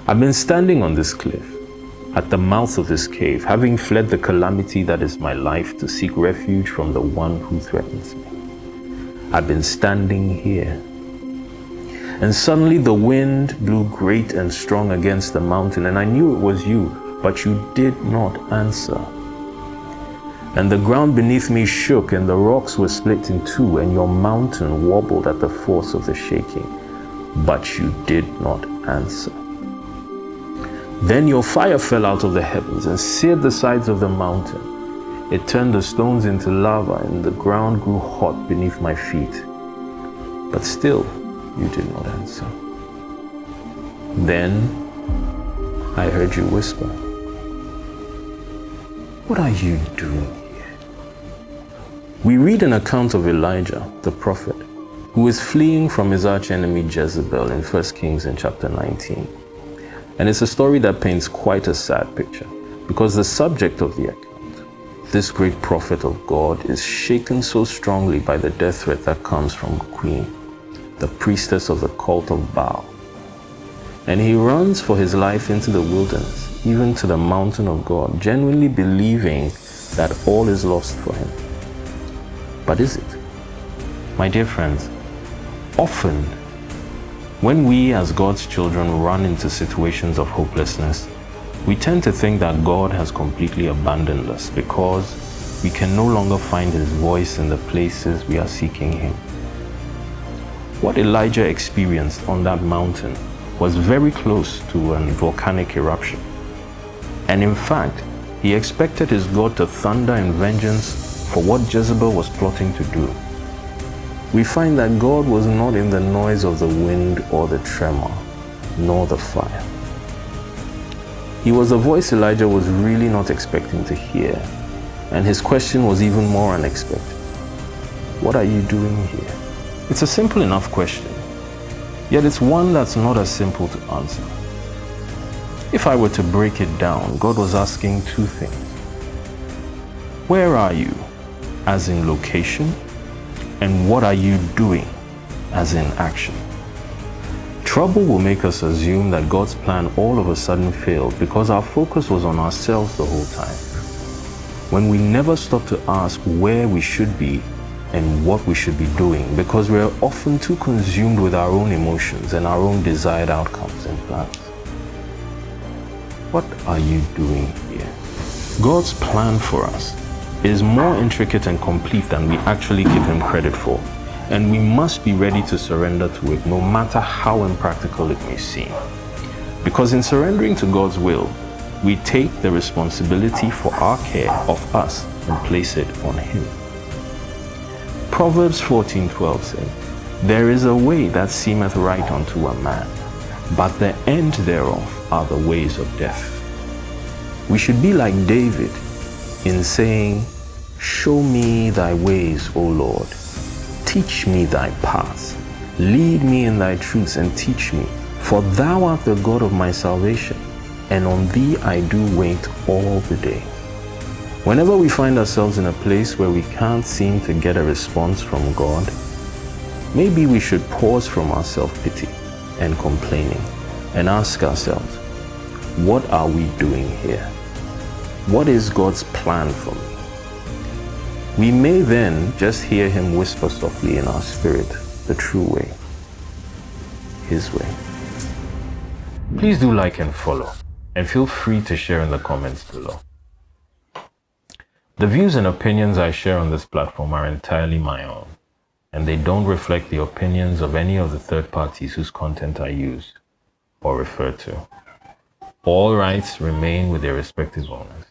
I've been standing on this cliff, at the mouth of this cave, having fled the calamity that is my life to seek refuge from the one who threatens me. I've been standing here. And suddenly the wind blew great and strong against the mountain, and I knew it was you, but you did not answer. And the ground beneath me shook, and the rocks were split in two, and your mountain wobbled at the force of the shaking, but you did not answer. Then your fire fell out of the heavens and seared the sides of the mountain. It turned the stones into lava, and the ground grew hot beneath my feet. But still, you did not answer. Then I heard you whisper, "What are you doing here?" We read an account of Elijah, the prophet, who is fleeing from his archenemy Jezebel in 1 Kings in chapter 19. And it's a story that paints quite a sad picture, because the subject of the account, this great prophet of God, is shaken so strongly by the death threat that comes from the queen, the priestess of the cult of Baal. And he runs for his life into the wilderness, even to the mountain of God, genuinely believing that all is lost for him. But is it? My dear friends, often when we as God's children run into situations of hopelessness, we tend to think that God has completely abandoned us because we can no longer find his voice in the places we are seeking him. What Elijah experienced on that mountain was very close to a volcanic eruption. And in fact, he expected his God to thunder in vengeance for what Jezebel was plotting to do. We find that God was not in the noise of the wind or the tremor, nor the fire. He was a voice Elijah was really not expecting to hear, and his question was even more unexpected. What are you doing here? It's a simple enough question, yet it's one that's not as simple to answer. If I were to break it down, God was asking two things. Where are you, as in location? And what are you doing, as in action? Trouble will make us assume that God's plan all of a sudden failed because our focus was on ourselves the whole time, when we never stop to ask where we should be and what we should be doing, because we are often too consumed with our own emotions and our own desired outcomes and plans. What are you doing here? God's plan for us is more intricate and complete than we actually give him credit for, and we must be ready to surrender to it, no matter how impractical it may seem. Because in surrendering to God's will, we take the responsibility for our care of us and place it on him. Proverbs 14:12 says, "There is a way that seemeth right unto a man, but the end thereof are the ways of death." We should be like David in saying, "Show me thy ways, O Lord. Teach me thy paths. Lead me in thy truths and teach me. For thou art the God of my salvation, and on thee I do wait all the day." Whenever we find ourselves in a place where we can't seem to get a response from God, maybe we should pause from our self-pity and complaining and ask ourselves, what are we doing here? What is God's plan for me? We may then just hear him whisper softly in our spirit the true way, his way. Please do like and follow, and feel free to share in the comments below. The views and opinions I share on this platform are entirely my own, and they don't reflect the opinions of any of the third parties whose content I use or refer to. All rights remain with their respective owners.